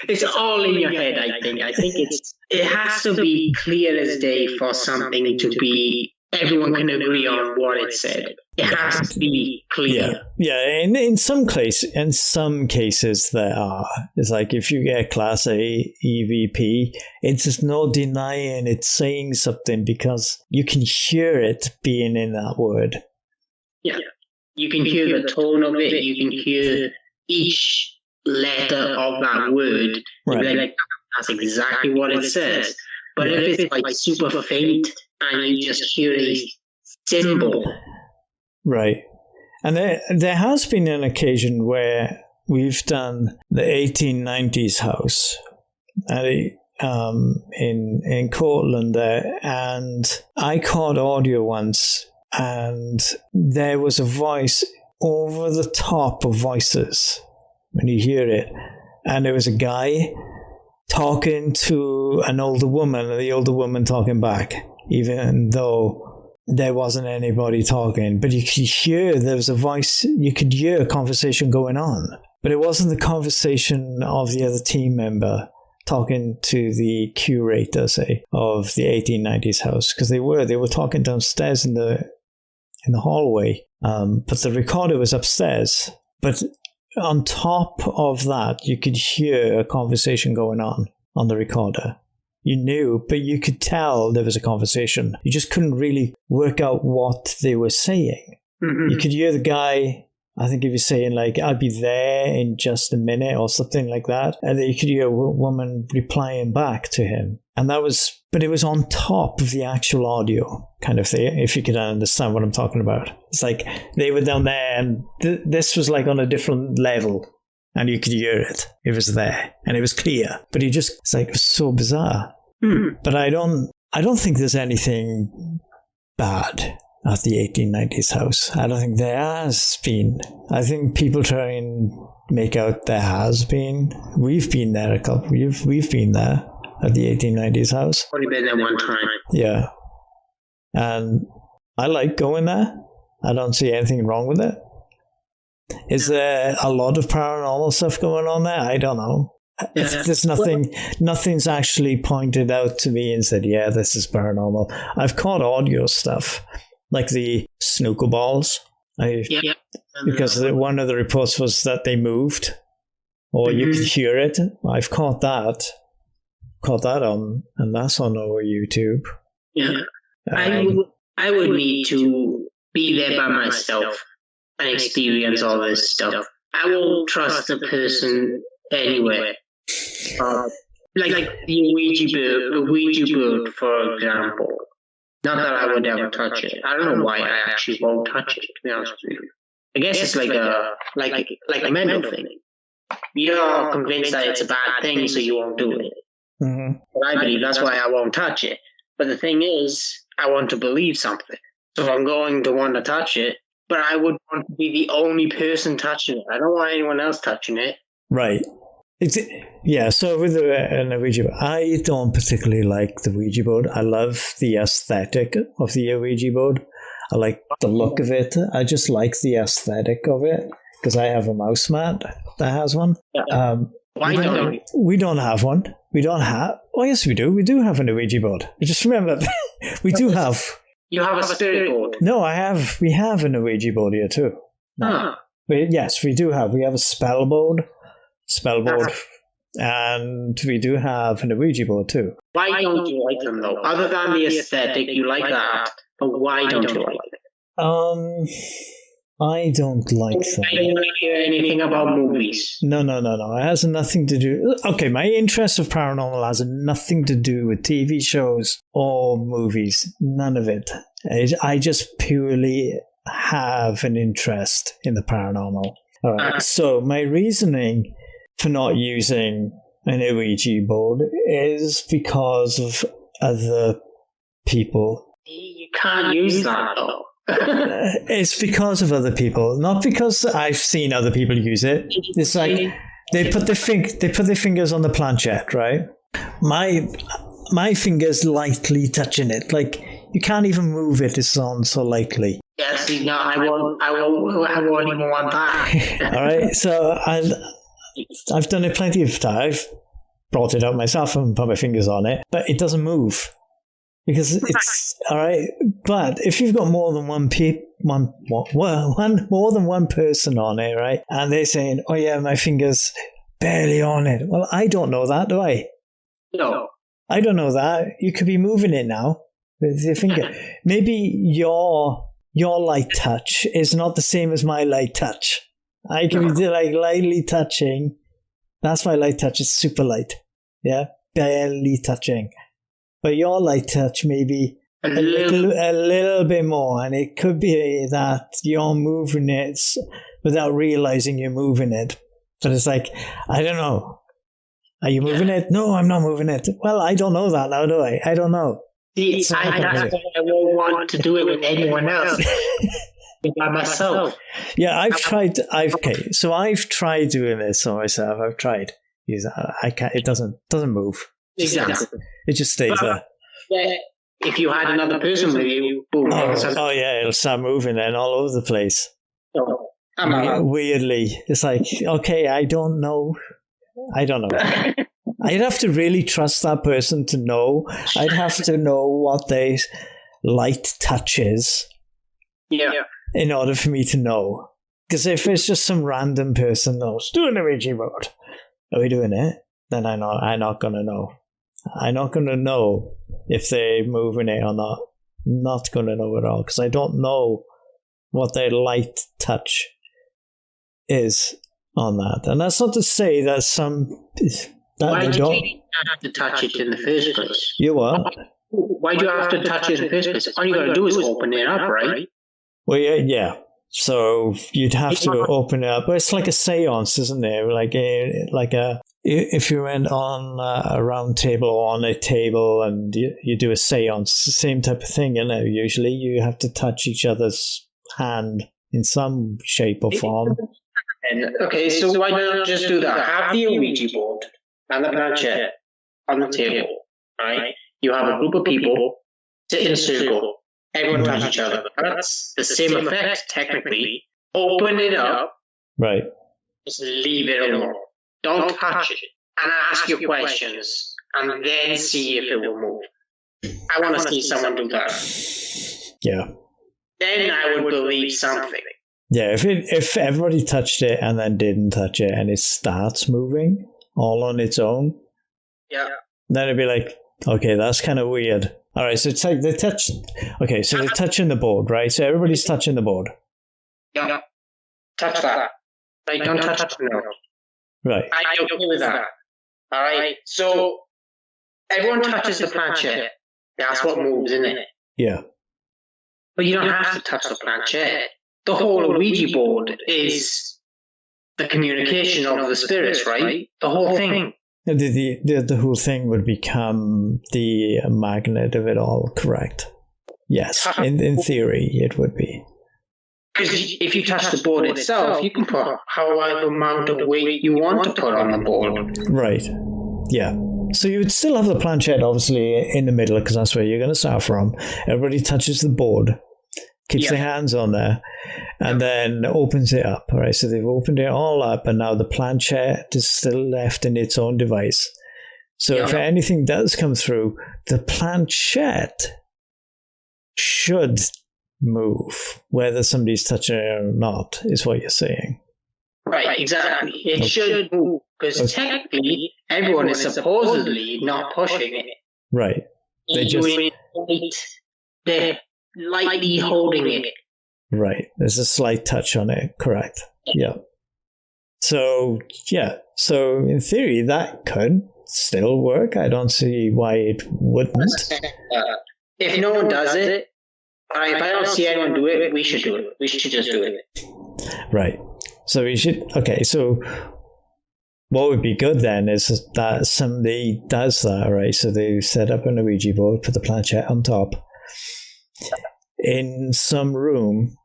It's all in your head, I think. I think it has to be clear as day for something to be, everyone can agree on what it said. It has to be clear. Yeah. In some cases there are. It's like if you get Class A EVP, it's just no denying it's saying something because you can hear it being in that word. Yeah. You can hear the tone of it. You can hear each letter of that word. Right. Like, that's exactly what it says. But if it's like super faint and you just hear a symbol. Right. And there has been an occasion where we've done the 1890s house in Cortland there, and I caught audio once, and there was a voice over the top of voices when you hear it. And there was a guy talking to an older woman, and the older woman talking back, even though there wasn't anybody talking. But you could hear there was a voice, you could hear a conversation going on. But it wasn't the conversation of the other team member talking to the curator, say, of the 1890s house, because they were talking downstairs in the hallway, but the recorder was upstairs. But on top of that, you could hear a conversation going on the recorder. You knew, but you could tell there was a conversation. You just couldn't really work out what they were saying. Mm-hmm. You could hear the guy, I think he was saying, like, I'll be there in just a minute or something like that. And then you could hear a woman replying back to him. And but it was on top of the actual audio kind of thing, if you could understand what I'm talking about. It's like they were down there and this was like on a different level and you could hear it. It was there and it was clear. But it's like, it was so bizarre. Mm-hmm. But I don't think there's anything bad at the 1890s house. I don't think there has been. I think people try and make out there has been. We've been there we've been there at the 1890s house. Only been there one time. Yeah. And I like going there. I don't see anything wrong with it. Is there a lot of paranormal stuff going on there? I don't know. Yeah. There's nothing's actually pointed out to me and said, yeah, this is paranormal. I've caught audio stuff, like the snooker balls. Because one of the reports was that they moved, or you could hear it. I've caught that on, and that's on our YouTube. Yeah, I would need to be there by myself and experience all this stuff. I won't trust a person anywhere. Like the Ouija board, for example. Not that I would ever touch it. I don't know why I actually won't touch it, to be honest with you. I guess it's like a mental thing. You're convinced that it's a bad thing, so you won't do it. Mm-hmm. But I believe that's why I won't touch it. But the thing is, I want to believe something. So I'm going to want to touch it, but I would want to be the only person touching it. I don't want anyone else touching it. Right. So with the Ouija board, I don't particularly like the Ouija board. I love the aesthetic of the Ouija board. I like the look of it. I just like the aesthetic of it because I have a mouse mat that has one. Why don't you? We don't have one. We don't have... Oh, yes, we do. We do have an Ouija board. I just remember we do have... You have a spirit board? No, we have an Ouija board here too. No. Huh. But yes, we do have. We have a spell board, and we do have an Ouija board too. Why don't you like them though? Other than the aesthetic, you like that, but why don't you like them? I don't like them. I don't hear anything about movies. No. It has nothing to do... Okay, my interest of paranormal has nothing to do with TV shows or movies. None of it. I just purely have an interest in the paranormal. All right. So my reasoning for not using an Ouija board is because of other people. You can't use that though. It's because of other people, not because I've seen other people use it. It's like they put their fingers on the planchette, right? My fingers lightly touching it, like you can't even move it. It's on so lightly. Yeah, see, no, I won't even want that. All right, so I've done it plenty of times. I've brought it out myself and put my fingers on it, but it doesn't move. Because it's all right, but if you've got more than one person on it, right, and they're saying, "Oh yeah, my finger's barely on it." Well, I don't know that, do I? No, I don't know that. You could be moving it now with your finger. Maybe your light touch is not the same as my light touch. I can be like lightly touching. That's my light touch. It's super light. Yeah, barely touching. But your light touch maybe a little bit more, and it could be that you're moving it without realizing you're moving it. But it's like, I don't know. Are you moving it? No, I'm not moving it. Well, I don't know that now, do I? I don't know. See, that's why I won't want to do it with anyone else. by myself. Yeah, I've tried. So I've tried doing this on myself. I've tried. I can't. It doesn't move. Exactly. It just stays there. Yeah, if you had another person with you, boom. Oh yeah, it'll start moving then all over the place. So, Weirdly, it's like, okay, I don't know. I'd have to really trust that person to know. I'd have to know what their light touch is. Yeah. In order for me to know. Because if it's just some random person who's doing a Ouija board, are we doing it? Then I'm not going to know. I'm not going to know if they're moving it or not. Not going to know at all, because I don't know what their light touch is on that. And that's not to say that why do you have to touch it in the first place? You what? Why do you have to touch it in the first place? All you got to do is open it up, right? Well, yeah. So you'd have to open it up. But it's like a seance, isn't it? If you went on a round table or on a table and you do a seance, it's the same type of thing, isn't it? Usually you have to touch each other's hand in some shape or form. Okay, so why not just do that? Have the Ouija board and the planchette on the table, right? You have a group of people sit in a circle. Everyone touch each other. That's the same effect, technically. Open it up. Right. Just leave it alone. Don't touch it. And ask your questions. And then see if it will move. I want to see someone do that. Yeah. Then I would believe something. Yeah, if everybody touched it and then didn't touch it and it starts moving all on its own, yeah, then it'd be like, okay, that's kind of weird. All right, so it's like they touch. Okay, so they're touching the board, right? So everybody's touching the board. Yeah, touch that. Right, don't touch it. No. Right. I'm okay with that. All right, so everyone touches the planchette. That's what moves, isn't it? Yeah. But you don't have to touch the planchette. The whole Ouija board is the communication of the spirits, right? The whole thing. The whole thing would become the magnet of it all, correct? Yes, in theory, it would be. Because if you touch the board itself, you can put however amount of weight you want to put on the board. Right. Yeah. So you would still have the planchette, obviously, in the middle, because that's where you're going to start from. Everybody touches the board, keeps their hands on there, and then opens it up. All right, so they've opened it all up, and now the planchette is still left in its own device. So if anything does come through, the planchette should move, whether somebody's touching it or not, is what you're saying. Right, exactly. It should move, because technically, everyone is supposedly not pushing it. Right. They're lightly holding it. Right. There's a slight touch on it. Correct. Yeah. So, yeah. So, in theory, that could still work. I don't see why it wouldn't. If no one does it, if I don't see anyone do it, we should do it. We should just do it. Right. So, we should. Okay. So, what would be good then is that somebody does that, right? So, they set up an Ouija board, put the planchette on top. In some room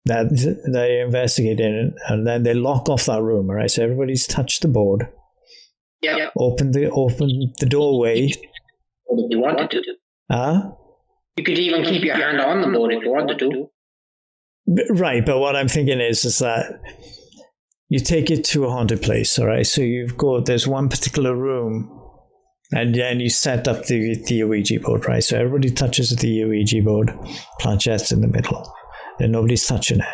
that they investigate in, and then they lock off that room. All right, so everybody's touched the board. Yeah. Open the doorway. If you wanted to. You could even keep your hand on the board if you wanted to. Right, but what I'm thinking is that you take it to a haunted place. All right, so there's one particular room. And then you set up the Ouija board, right? So everybody touches the Ouija board, planchette's in the middle, and nobody's touching it.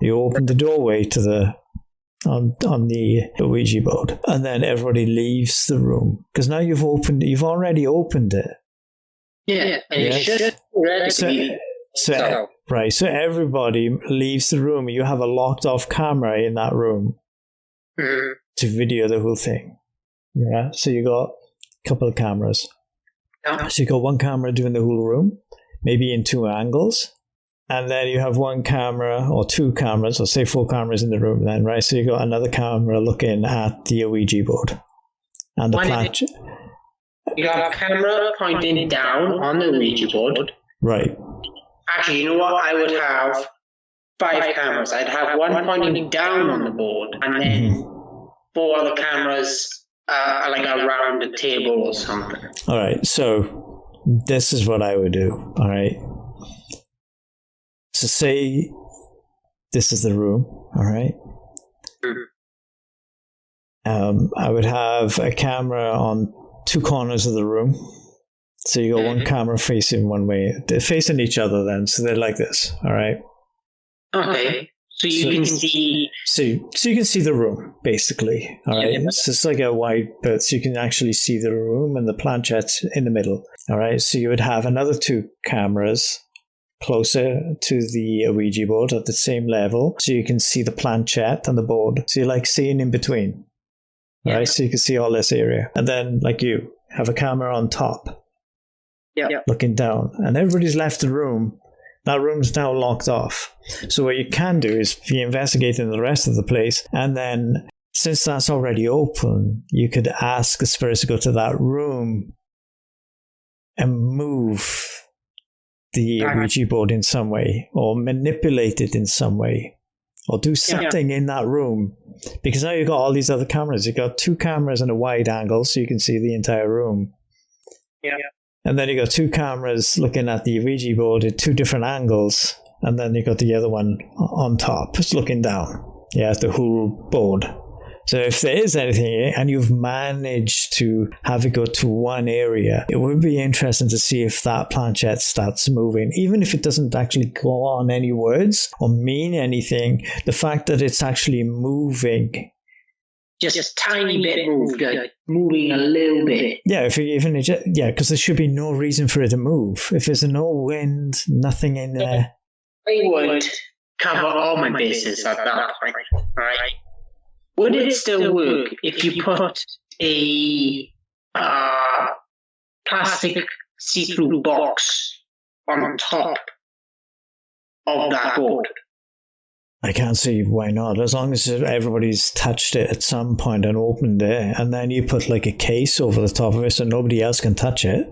You open the doorway to on the Ouija board, and then everybody leaves the room because now you've already opened it. Yeah, and you should right. So everybody leaves the room. You have a locked off camera in that room to video the whole thing. Yeah. So you got couple of cameras. So you got one camera doing the whole room, maybe in two angles, and then you have one camera or two cameras, or say four cameras in the room then, right? So you got another camera looking at the Ouija board and the planchette. You got a camera pointing down on the Ouija board. Right. Actually, you know what? I would have 5 cameras. I'd have one pointing down on the board, and then 4 other cameras like around the table or something. All right, so this is what I would do. All right, so say this is the room. All right. I would have a camera on 2 corners of the room. So you got one camera facing one way. They're facing each other then, so they're like this, all right? Okay. So you can see... So you can see the room, basically, all right? Yeah. So it's like a wide berth, so you can actually see the room and the planchette in the middle, all right? So you would have another 2 cameras closer to the Ouija board at the same level, so you can see the planchette and the board. So you're like seeing in between, right? So you can see all this area. And then, like you, have a camera on top, looking down. And everybody's left the room. That room's now locked off. So what you can do is be investigating the rest of the place. And then, since that's already open, you could ask the spirits to go to that room and move the Ouija board in some way, or manipulate it in some way, or do something in that room. Because now you've got all these other cameras. You've got 2 cameras in a wide angle, so you can see the entire room. Yeah. And then you've got 2 cameras looking at the Ouija board at 2 different angles. And then you've got the other one on top, just looking down. Yeah, at the whole board. So if there is anything, and you've managed to have it go to one area, it would be interesting to see if that planchette starts moving. Even if it doesn't actually go on any words or mean anything, the fact that it's actually moving. Just tiny bit moved, moving a little bit. Yeah, because there should be no reason for it to move. If there's no wind, nothing in there. I would cover all my bases at that point, right? Would it still work if you put a plastic see-through box on top of that board? I can't see why not. As long as everybody's touched it at some point and opened it, and then you put like a case over the top of it so nobody else can touch it.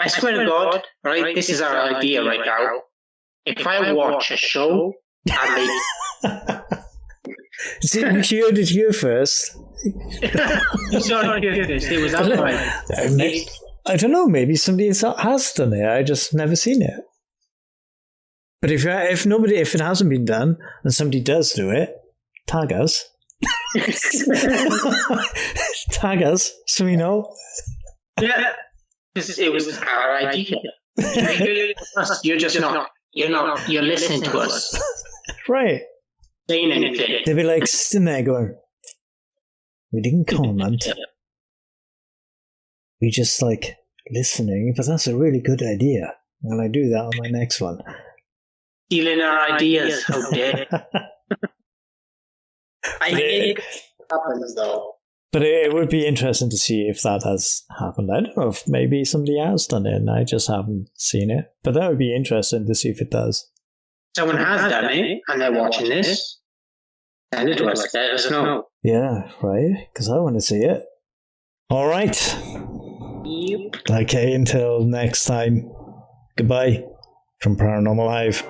I swear to God, right? This is our idea right now. If I watch a show and they... See, you heard it here first. You saw it here first. It was outside. I don't know. Maybe somebody has done it. I just never seen it. But if it hasn't been done and somebody does do it, tag us. Tag us so we know. Yeah, it was our idea. You're just not. You're listening to us. Right. Saying anything. They'd be like sitting there going, we didn't comment. We just like listening, but that's a really good idea. And I do that on my next one. Stealing our ideas, how dare. I think it happens though. But it would be interesting to see if that has happened. I don't know if maybe somebody has done it and I just haven't seen it. But that would be interesting to see if it does. Someone has done it and they're watching this. Send it to us. Let us know. Yeah, right. Because I want to see it. All right. Yep. Okay, until next time. Goodbye from Paranormal Hive.